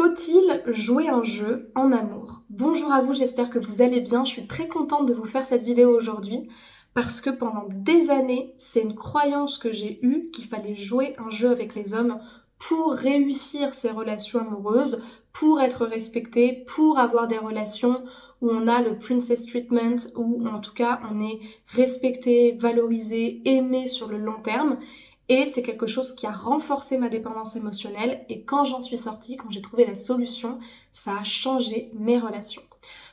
Faut-il jouer un jeu en amour? Bonjour à vous, j'espère que vous allez bien. Je suis très contente de vous faire cette vidéo aujourd'hui parce que pendant des années, c'est une croyance que j'ai eue qu'il fallait jouer un jeu avec les hommes pour réussir ses relations amoureuses, pour être respecté, pour avoir des relations où on a le princess treatment, où en tout cas on est respecté, valorisé, aimé sur le long terme. Et c'est quelque chose qui a renforcé ma dépendance émotionnelle. Et quand j'en suis sortie, quand j'ai trouvé la solution, ça a changé mes relations.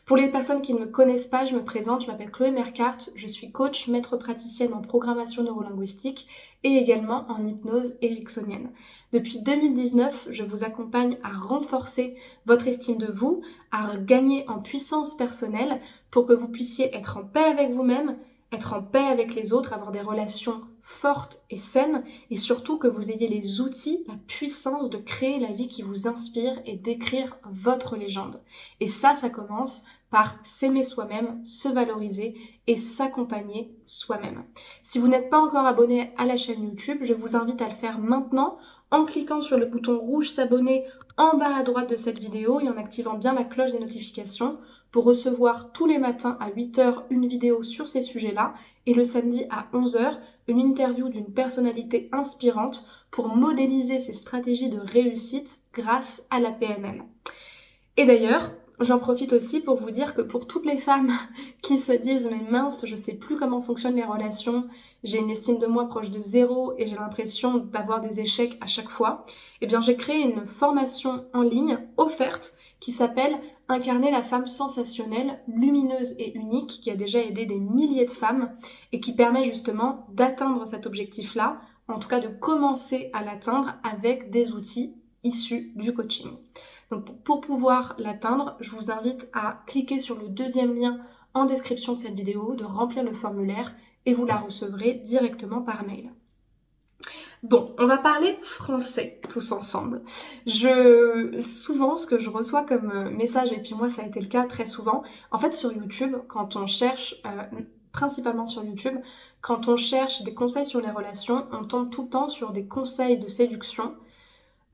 Pour les personnes qui ne me connaissent pas, je me présente, je m'appelle Chloé Mercart, je suis coach, maître praticienne en programmation neurolinguistique et également en hypnose ericksonienne. Depuis 2019, je vous accompagne à renforcer votre estime de vous, à gagner en puissance personnelle pour que vous puissiez être en paix avec vous-même, être en paix avec les autres, avoir des relations fortes et saines, et surtout que vous ayez les outils, la puissance de créer la vie qui vous inspire et d'écrire votre légende. Et ça commence par s'aimer soi-même, se valoriser et s'accompagner soi-même. Si vous n'êtes pas encore abonné à la chaîne YouTube, je vous invite à le faire maintenant en cliquant sur le bouton rouge s'abonner en bas à droite de cette vidéo et en activant bien la cloche des notifications pour recevoir tous les matins à 8h une vidéo sur ces sujets-là et le samedi à 11h une interview d'une personnalité inspirante pour modéliser ses stratégies de réussite grâce à la PNL. Et d'ailleurs, j'en profite aussi pour vous dire que pour toutes les femmes qui se disent mais mince, je sais plus comment fonctionnent les relations, j'ai une estime de moi proche de zéro et j'ai l'impression d'avoir des échecs à chaque fois, eh bien j'ai créé une formation en ligne offerte qui s'appelle Incarner la femme sensationnelle, lumineuse et unique, qui a déjà aidé des milliers de femmes et qui permet justement d'atteindre cet objectif-là, en tout cas de commencer à l'atteindre avec des outils issus du coaching. Donc pour pouvoir l'atteindre, je vous invite à cliquer sur le deuxième lien en description de cette vidéo, de remplir le formulaire et vous la recevrez directement par mail. Bon, on va parler français tous ensemble. Souvent, ce que je reçois comme message, et puis moi ça a été le cas très souvent, en fait sur YouTube, quand on cherche, principalement sur YouTube, quand on cherche des conseils sur les relations, on tombe tout le temps sur des conseils de séduction.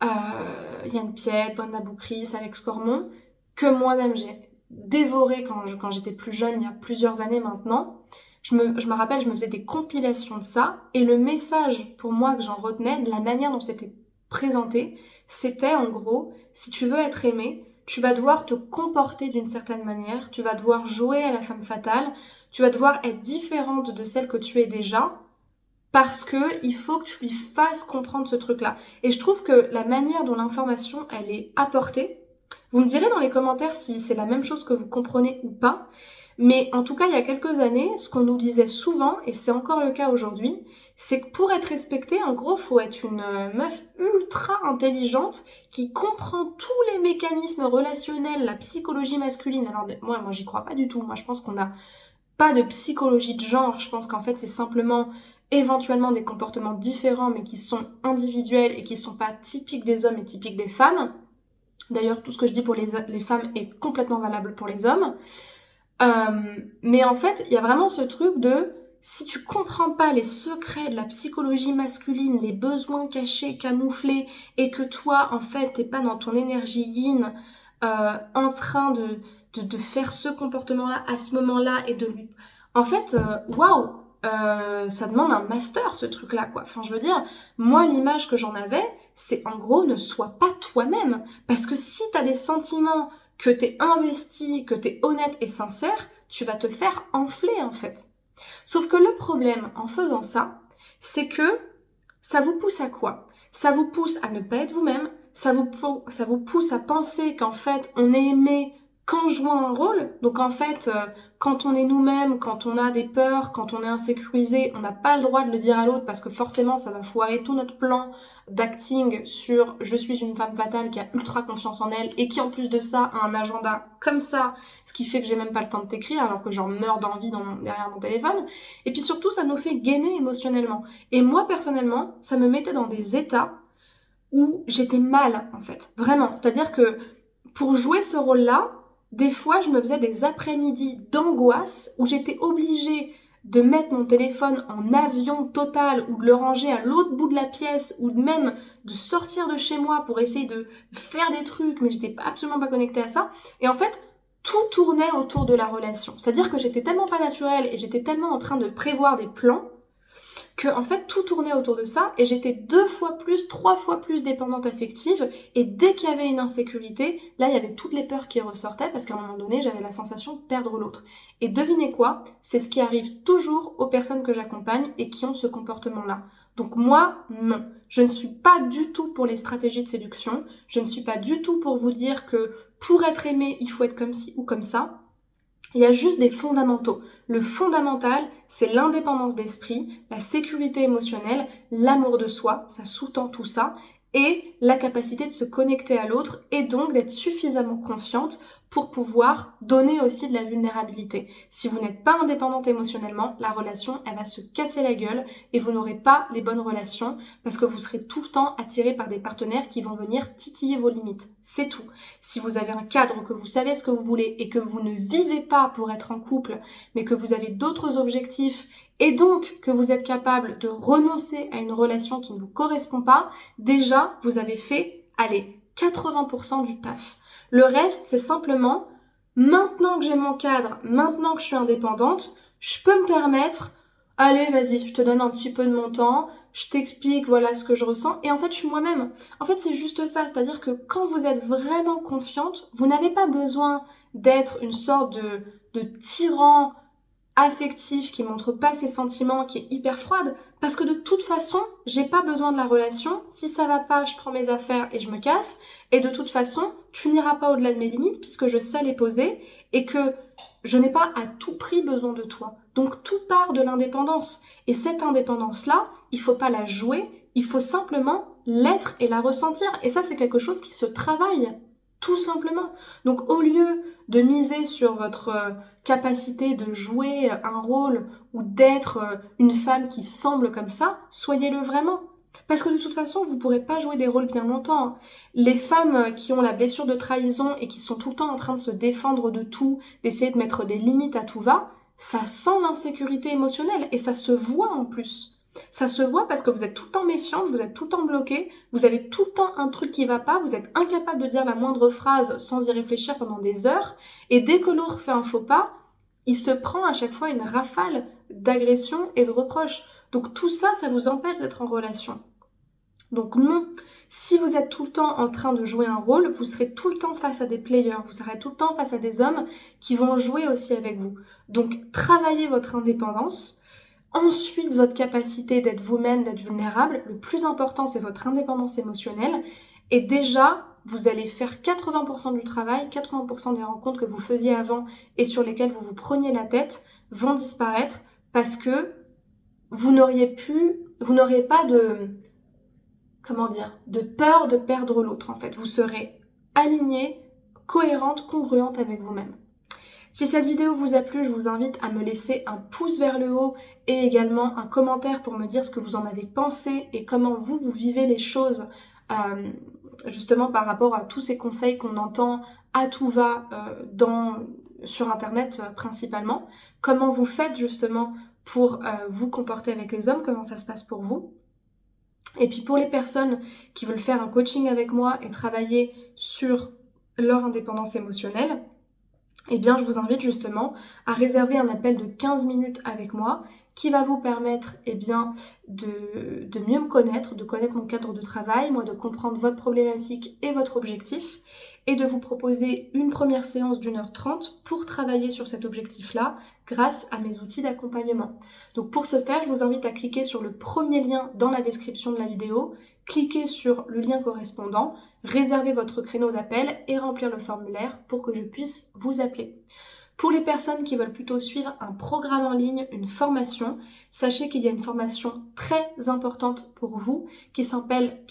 Yann Piette, Brenda Boucris, Alex Cormon, que moi-même j'ai dévoré quand j'étais plus jeune, il y a plusieurs années maintenant. Je me rappelle, je me faisais des compilations de ça, et le message pour moi que j'en retenais, de la manière dont c'était présenté, c'était en gros, si tu veux être aimé, tu vas devoir te comporter d'une certaine manière, tu vas devoir jouer à la femme fatale, tu vas devoir être différente de celle que tu es déjà, parce que il faut que tu lui fasses comprendre ce truc-là. Et je trouve que la manière dont l'information, elle est apportée, vous me direz dans les commentaires si c'est la même chose que vous comprenez ou pas, mais en tout cas, il y a quelques années, ce qu'on nous disait souvent, et c'est encore le cas aujourd'hui, c'est que pour être respecté, en gros, faut être une meuf ultra intelligente qui comprend tous les mécanismes relationnels, la psychologie masculine. Alors moi j'y crois pas du tout. Moi je pense qu'on n'a pas de psychologie de genre. Je pense qu'en fait c'est simplement éventuellement des comportements différents mais qui sont individuels et qui sont pas typiques des hommes et typiques des femmes. D'ailleurs, tout ce que je dis pour les femmes est complètement valable pour les hommes. Mais en fait, il y a vraiment ce truc de si tu comprends pas les secrets de la psychologie masculine, les besoins cachés, camouflés, et que toi, en fait, t'es pas dans ton énergie yin, en train de faire ce comportement-là à ce moment-là et de lui... En fait, waouh, ça demande un master, ce truc-là, quoi. Enfin, je veux dire, moi, l'image que j'en avais, c'est en gros, ne sois pas toi-même. Parce que si t'as des sentiments, que t'es investi, que t'es honnête et sincère, tu vas te faire enfler, en fait. Sauf que le problème, en faisant ça, c'est que ça vous pousse à quoi? Ça vous pousse à ne pas être vous-même, ça vous pousse à penser qu'en fait, on est aimé qu'en jouant un rôle. Donc en fait, quand on est nous-mêmes, quand on a des peurs, quand on est insécurisé, on n'a pas le droit de le dire à l'autre parce que forcément, ça va foirer tout notre plan d'acting sur je suis une femme fatale qui a ultra confiance en elle et qui en plus de ça a un agenda comme ça, ce qui fait que j'ai même pas le temps de t'écrire alors que j'en meurs d'envie derrière mon téléphone. Et puis surtout, ça nous fait gainer émotionnellement. Et moi, personnellement, ça me mettait dans des états où j'étais mal, en fait. Vraiment. C'est-à-dire que pour jouer ce rôle-là, des fois, je me faisais des après-midi d'angoisse où j'étais obligée de mettre mon téléphone en avion total ou de le ranger à l'autre bout de la pièce ou même de sortir de chez moi pour essayer de faire des trucs, mais j'étais absolument pas connectée à ça. Et en fait, tout tournait autour de la relation. C'est-à-dire que j'étais tellement pas naturelle et j'étais tellement en train de prévoir des plans que en fait tout tournait autour de ça et j'étais 2 fois plus, 3 fois plus dépendante affective et dès qu'il y avait une insécurité, là il y avait toutes les peurs qui ressortaient parce qu'à un moment donné j'avais la sensation de perdre l'autre. Et devinez quoi? C'est ce qui arrive toujours aux personnes que j'accompagne et qui ont ce comportement-là. Donc moi, non. Je ne suis pas du tout pour les stratégies de séduction, je ne suis pas du tout pour vous dire que pour être aimé, il faut être comme ci ou comme ça. Il y a juste des fondamentaux. Le fondamental, c'est l'indépendance d'esprit, la sécurité émotionnelle, l'amour de soi, ça sous-tend tout ça, et la capacité de se connecter à l'autre et donc d'être suffisamment confiante pour pouvoir donner aussi de la vulnérabilité. Si vous n'êtes pas indépendante émotionnellement, la relation, elle va se casser la gueule et vous n'aurez pas les bonnes relations parce que vous serez tout le temps attiré par des partenaires qui vont venir titiller vos limites. C'est tout. Si vous avez un cadre, que vous savez ce que vous voulez et que vous ne vivez pas pour être en couple, mais que vous avez d'autres objectifs et donc que vous êtes capable de renoncer à une relation qui ne vous correspond pas, déjà, vous avez fait, allez, 80% du taf. Le reste, c'est simplement, maintenant que j'ai mon cadre, maintenant que je suis indépendante, je peux me permettre, allez, vas-y, je te donne un petit peu de mon temps, je t'explique, voilà ce que je ressens, et en fait, je suis moi-même. En fait, c'est juste ça, c'est-à-dire que quand vous êtes vraiment confiante, vous n'avez pas besoin d'être une sorte de tyran affectif, qui montre pas ses sentiments, qui est hyper froide, parce que de toute façon, j'ai pas besoin de la relation. Si ça va pas, je prends mes affaires et je me casse. Et de toute façon, tu n'iras pas au-delà de mes limites puisque je sais les poser et que je n'ai pas à tout prix besoin de toi. Donc tout part de l'indépendance. Et cette indépendance-là, il faut pas la jouer, il faut simplement l'être et la ressentir. Et ça, c'est quelque chose qui se travaille. Tout simplement. Donc au lieu de miser sur votre capacité de jouer un rôle ou d'être une femme qui semble comme ça, soyez-le vraiment. Parce que de toute façon, vous ne pourrez pas jouer des rôles bien longtemps. Les femmes qui ont la blessure de trahison et qui sont tout le temps en train de se défendre de tout, d'essayer de mettre des limites à tout va, ça sent l'insécurité émotionnelle et ça se voit en plus. Ça se voit parce que vous êtes tout le temps méfiante, vous êtes tout le temps bloqué, vous avez tout le temps un truc qui va pas, vous êtes incapable de dire la moindre phrase sans y réfléchir pendant des heures, et dès que l'autre fait un faux pas, il se prend à chaque fois une rafale d'agressions et de reproches. Donc tout ça, ça vous empêche d'être en relation. Donc non, si vous êtes tout le temps en train de jouer un rôle, vous serez tout le temps face à des players, vous serez tout le temps face à des hommes qui vont jouer aussi avec vous. Donc travaillez votre indépendance. Ensuite, votre capacité d'être vous-même, d'être vulnérable. Le plus important, c'est votre indépendance émotionnelle. Et déjà, vous allez faire 80% du travail, 80% des rencontres que vous faisiez avant et sur lesquelles vous vous preniez la tête vont disparaître parce que vous n'auriez pas de peur de perdre l'autre en fait. Vous serez aligné, cohérente, congruente avec vous-même. Si cette vidéo vous a plu, je vous invite à me laisser un pouce vers le haut et également un commentaire pour me dire ce que vous en avez pensé et comment vous vivez les choses justement par rapport à tous ces conseils qu'on entend à tout va sur internet principalement. Comment vous faites justement pour vous comporter avec les hommes, comment ça se passe pour vous. Et puis pour les personnes qui veulent faire un coaching avec moi et travailler sur leur indépendance émotionnelle, eh bien, je vous invite justement à réserver un appel de 15 minutes avec moi qui va vous permettre de mieux me connaître, de connaître mon cadre de travail, moi de comprendre votre problématique et votre objectif et de vous proposer une première séance d'1h30 pour travailler sur cet objectif-là grâce à mes outils d'accompagnement. Donc pour ce faire, je vous invite à cliquer sur le premier lien dans la description de la vidéo, cliquez sur le lien correspondant, réservez votre créneau d'appel et remplir le formulaire pour que je puisse vous appeler. Pour les personnes qui veulent plutôt suivre un programme en ligne, une formation, sachez qu'il y a une formation très importante pour vous qui s'appelle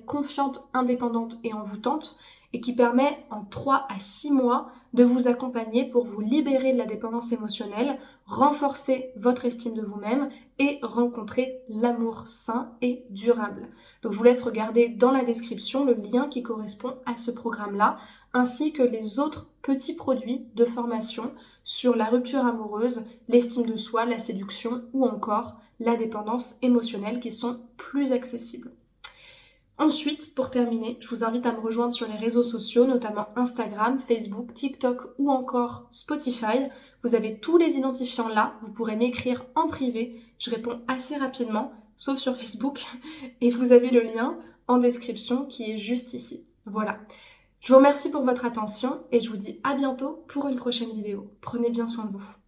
Confiante, indépendante et envoûtante. et qui permet en 3 à 6 mois de vous accompagner pour vous libérer de la dépendance émotionnelle, renforcer votre estime de vous-même et rencontrer l'amour sain et durable. Donc je vous laisse regarder dans la description le lien qui correspond à ce programme-là, ainsi que les autres petits produits de formation sur la rupture amoureuse, l'estime de soi, la séduction ou encore la dépendance émotionnelle qui sont plus accessibles. Ensuite, pour terminer, je vous invite à me rejoindre sur les réseaux sociaux, notamment Instagram, Facebook, TikTok ou encore Spotify. Vous avez tous les identifiants là, vous pourrez m'écrire en privé, je réponds assez rapidement, sauf sur Facebook, et vous avez le lien en description qui est juste ici. Voilà. Je vous remercie pour votre attention et je vous dis à bientôt pour une prochaine vidéo. Prenez bien soin de vous.